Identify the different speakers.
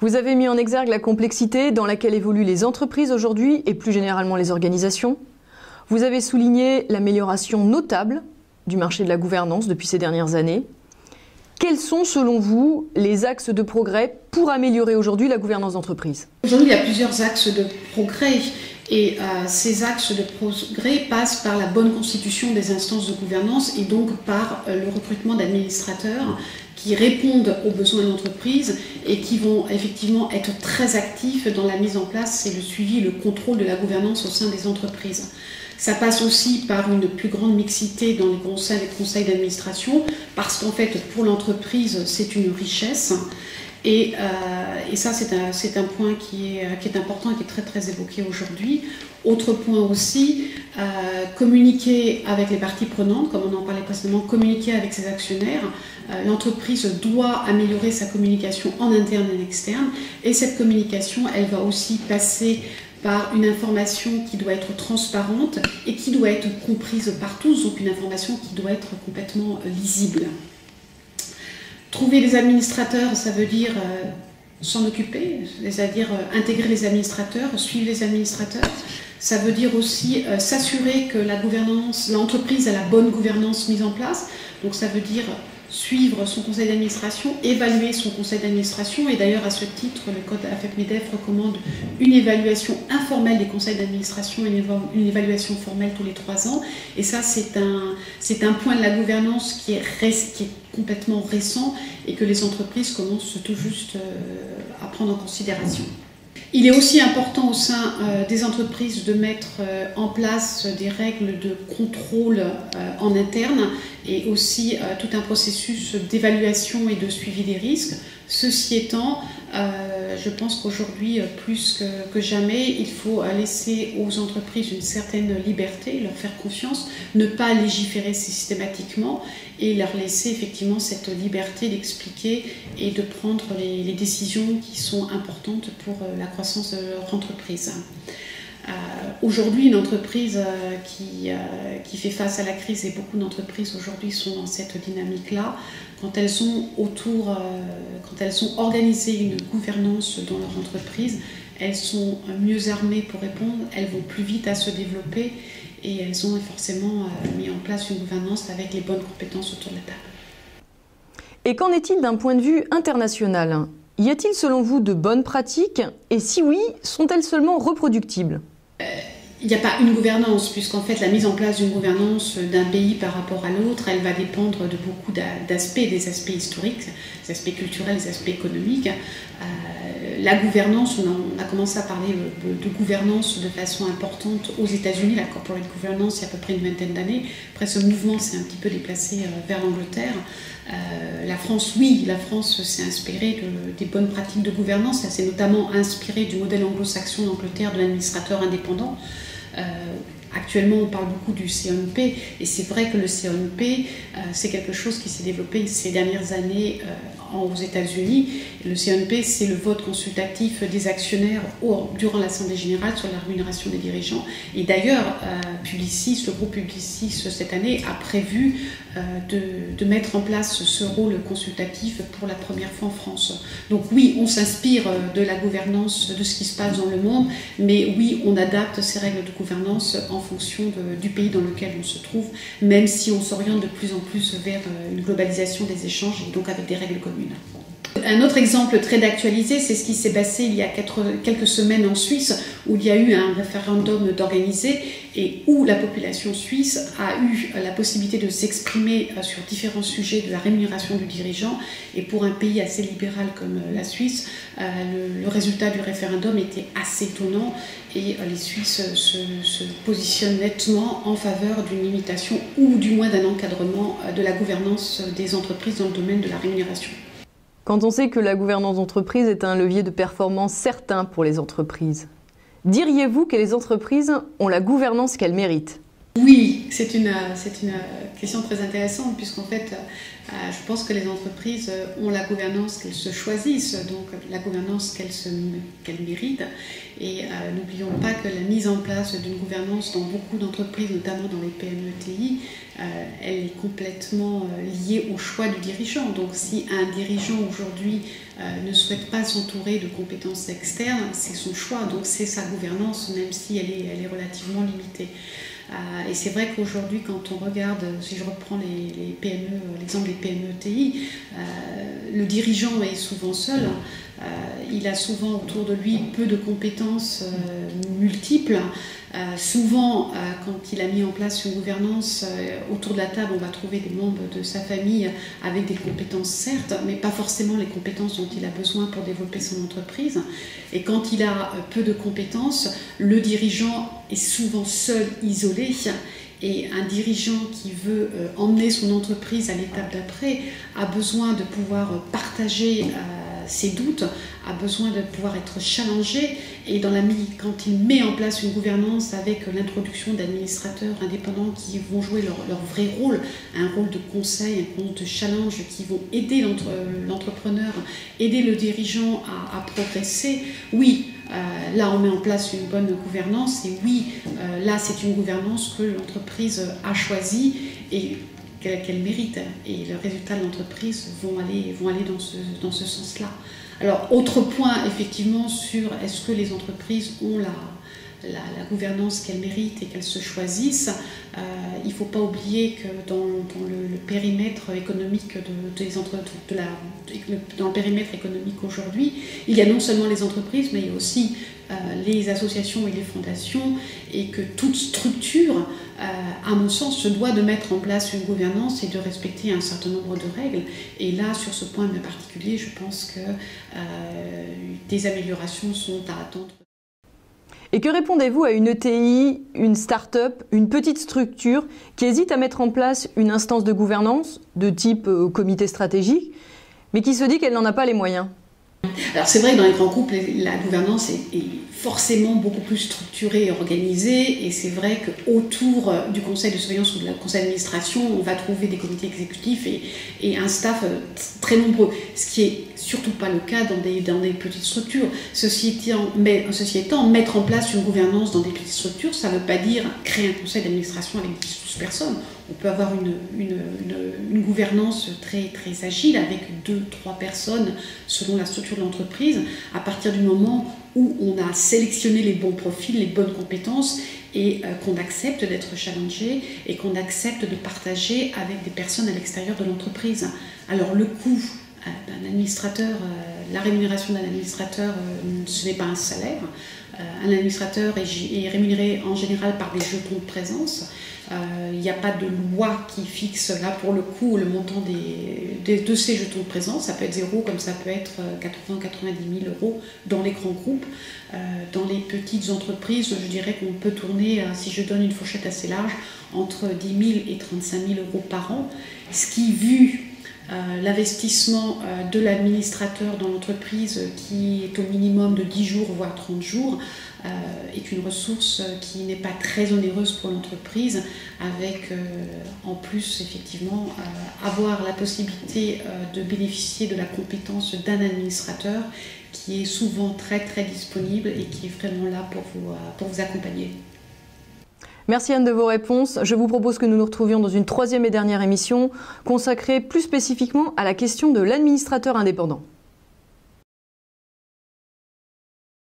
Speaker 1: Vous avez mis en exergue la complexité dans laquelle évoluent les entreprises aujourd'hui et plus généralement les organisations. Vous avez souligné l'amélioration notable du marché de la gouvernance depuis ces dernières années. Quels sont, selon vous, les axes de progrès pour améliorer aujourd'hui la gouvernance d'entreprise?
Speaker 2: Aujourd'hui, il y a plusieurs axes de progrès et ces axes de progrès passent par la bonne constitution des instances de gouvernance et donc par le recrutement d'administrateurs qui répondent aux besoins de l'entreprise et qui vont effectivement être très actifs dans la mise en place et le suivi et le contrôle de la gouvernance au sein des entreprises. Ça passe aussi par une plus grande mixité dans les conseils d'administration, parce qu'en fait, pour l'entreprise, c'est une richesse. Et ça, c'est un point qui est important et qui est très, très évoqué aujourd'hui. Autre point aussi, communiquer avec les parties prenantes, comme on en parlait précédemment, communiquer avec ses actionnaires. L'entreprise doit améliorer sa communication en interne et en externe. Et cette communication, elle va aussi passer par une information qui doit être transparente et qui doit être comprise par tous, donc une information qui doit être complètement lisible. Trouver des administrateurs, ça veut dire s'en occuper, c'est-à-dire intégrer les administrateurs, suivre les administrateurs. Ça veut dire aussi s'assurer que l'entreprise a la bonne gouvernance mise en place. Donc ça veut dire suivre son conseil d'administration, évaluer son conseil d'administration. Et d'ailleurs, à ce titre, le code AFEP-MEDEF recommande une évaluation informelle des conseils d'administration et une évaluation formelle tous les 3 ans. Et ça, c'est un point de la gouvernance qui est complètement récent et que les entreprises commencent tout juste à prendre en considération. Il est aussi important au sein des entreprises de mettre en place des règles de contrôle en interne et aussi tout un processus d'évaluation et de suivi des risques. Ceci étant, je pense qu'aujourd'hui, plus que jamais, il faut laisser aux entreprises une certaine liberté, leur faire confiance, ne pas légiférer systématiquement et leur laisser effectivement cette liberté d'expliquer et de prendre les décisions qui sont importantes pour la croissance de leur entreprise. Aujourd'hui, une entreprise qui fait face à la crise, et beaucoup d'entreprises aujourd'hui sont dans cette dynamique-là, quand elles ont organisé une gouvernance dans leur entreprise, elles sont mieux armées pour répondre, elles vont plus vite à se développer et elles ont forcément mis en place une gouvernance avec les bonnes compétences autour de la table.
Speaker 1: Et qu'en est-il d'un point de vue international? Y a-t-il selon vous de bonnes pratiques? Et si oui, sont-elles seulement reproductibles?
Speaker 2: Il n'y a pas une gouvernance, puisqu'en fait la mise en place d'une gouvernance d'un pays par rapport à l'autre, elle va dépendre de beaucoup d'aspects, des aspects historiques, des aspects culturels, des aspects économiques. La gouvernance, on a commencé à parler de gouvernance de façon importante aux États-Unis, la corporate governance, il y a à peu près une vingtaine d'années. Après, ce mouvement s'est un petit peu déplacé vers l'Angleterre. La France, oui, la France s'est inspirée des bonnes pratiques de gouvernance. Elle s'est notamment inspirée du modèle anglo-saxon d'Angleterre de l'administrateur indépendant. Actuellement, on parle beaucoup du CNP et c'est vrai que le CNP, c'est quelque chose qui s'est développé ces dernières années aux États-Unis. Le CNP, c'est le vote consultatif des actionnaires durant l'Assemblée générale sur la rémunération des dirigeants. Et d'ailleurs, Publicis, le groupe Publicis, cette année, a prévu de mettre en place ce rôle consultatif pour la première fois en France. Donc oui, on s'inspire de la gouvernance, de ce qui se passe dans le monde, mais oui, on adapte ces règles de gouvernance en fonction du pays dans lequel on se trouve, même si on s'oriente de plus en plus vers une globalisation des échanges et donc avec des règles communes. Un autre exemple très d'actualité, c'est ce qui s'est passé il y a quelques semaines en Suisse, où il y a eu un référendum d'organiser et où la population suisse a eu la possibilité de s'exprimer sur différents sujets de la rémunération du dirigeant. Et pour un pays assez libéral comme la Suisse, le résultat du référendum était assez étonnant et les Suisses se positionnent nettement en faveur d'une limitation ou du moins d'un encadrement de la gouvernance des entreprises dans le domaine de la rémunération.
Speaker 1: Quand on sait que la gouvernance d'entreprise est un levier de performance certain pour les entreprises, diriez-vous que les entreprises ont la gouvernance qu'elles méritent?
Speaker 2: Oui, c'est une question très intéressante puisqu'en fait, je pense que les entreprises ont la gouvernance qu'elles se choisissent, donc la gouvernance qu'elles méritent. Et n'oublions pas que la mise en place d'une gouvernance dans beaucoup d'entreprises, notamment dans les PME-TI, elle est complètement liée au choix du dirigeant. Donc si un dirigeant aujourd'hui ne souhaite pas s'entourer de compétences externes, c'est son choix, donc c'est sa gouvernance, même si elle est relativement limitée. Et c'est vrai qu'aujourd'hui, quand on regarde, si je reprends les PME, l'exemple des PME-TI, le dirigeant est souvent seul. Il a souvent autour de lui peu de compétences multiples. Souvent, quand il a mis en place une gouvernance, autour de la table, on va trouver des membres de sa famille avec des compétences certes, mais pas forcément les compétences dont il a besoin pour développer son entreprise. Et quand il a peu de compétences, le dirigeant est souvent seul, isolé. Et un dirigeant qui veut emmener son entreprise à l'étape d'après a besoin de pouvoir partager ses doutes, a besoin de pouvoir être challengé. Et quand il met en place une gouvernance avec l'introduction d'administrateurs indépendants qui vont jouer leur vrai rôle, un rôle de conseil, un rôle de challenge, qui vont aider l'entrepreneur, aider le dirigeant à progresser, oui, là on met en place une bonne gouvernance et oui, là c'est une gouvernance que l'entreprise a choisie et qu'elle mérite, et le résultat de l'entreprise vont aller dans ce sens-là. Alors, autre point, effectivement, sur est-ce que les entreprises ont la gouvernance qu'elles méritent et qu'elles se choisissent, il ne faut pas oublier que dans le périmètre économique dans le périmètre économique aujourd'hui, il y a non seulement les entreprises, mais il y a aussi les associations et les fondations, et que toute structure, à mon sens, se doit de mettre en place une gouvernance et de respecter un certain nombre de règles. Et là, sur ce point en particulier, je pense que des améliorations sont à attendre.
Speaker 1: Et que répondez-vous à une ETI, une start-up, une petite structure qui hésite à mettre en place une instance de gouvernance de type comité stratégique, mais qui se dit qu'elle n'en a pas les moyens?
Speaker 2: Alors c'est vrai que dans les grands groupes, la gouvernance est forcément beaucoup plus structurée et organisée, et c'est vrai qu'autour du conseil de surveillance ou de la conseil d'administration, on va trouver des comités exécutifs et un staff très nombreux, ce qui est surtout pas le cas dans des petites structures. Ceci étant, mettre en place une gouvernance dans des petites structures, ça ne veut pas dire créer un conseil d'administration avec 10-12 personnes. On peut avoir une gouvernance très, très agile avec 2-3 personnes selon la structure de l'entreprise, à partir du moment où on a sélectionné les bons profils, les bonnes compétences, et qu'on accepte d'être challengé et qu'on accepte de partager avec des personnes à l'extérieur de l'entreprise. Alors le coût d'un administrateur, la rémunération d'un administrateur, ce n'est pas un salaire. Un administrateur est rémunéré en général par des jetons de présence. Il n'y a pas de loi qui fixe là pour le coup le montant de ces jetons de présence. Ça peut être 0 comme ça peut être 80-90 000 euros dans les grands groupes. Dans les petites entreprises, je dirais qu'on peut tourner, si je donne une fourchette assez large, entre 10 000 et 35 000 euros par an. Ce qui, vu l'investissement de l'administrateur dans l'entreprise, qui est au minimum de 10 jours voire 30 jours, est une ressource qui n'est pas très onéreuse pour l'entreprise, avec en plus effectivement avoir la possibilité de bénéficier de la compétence d'un administrateur qui est souvent très très disponible et qui est vraiment là pour vous accompagner.
Speaker 1: Merci Anne de vos réponses. Je vous propose que nous nous retrouvions dans une troisième et dernière émission consacrée plus spécifiquement à la question de l'administrateur indépendant.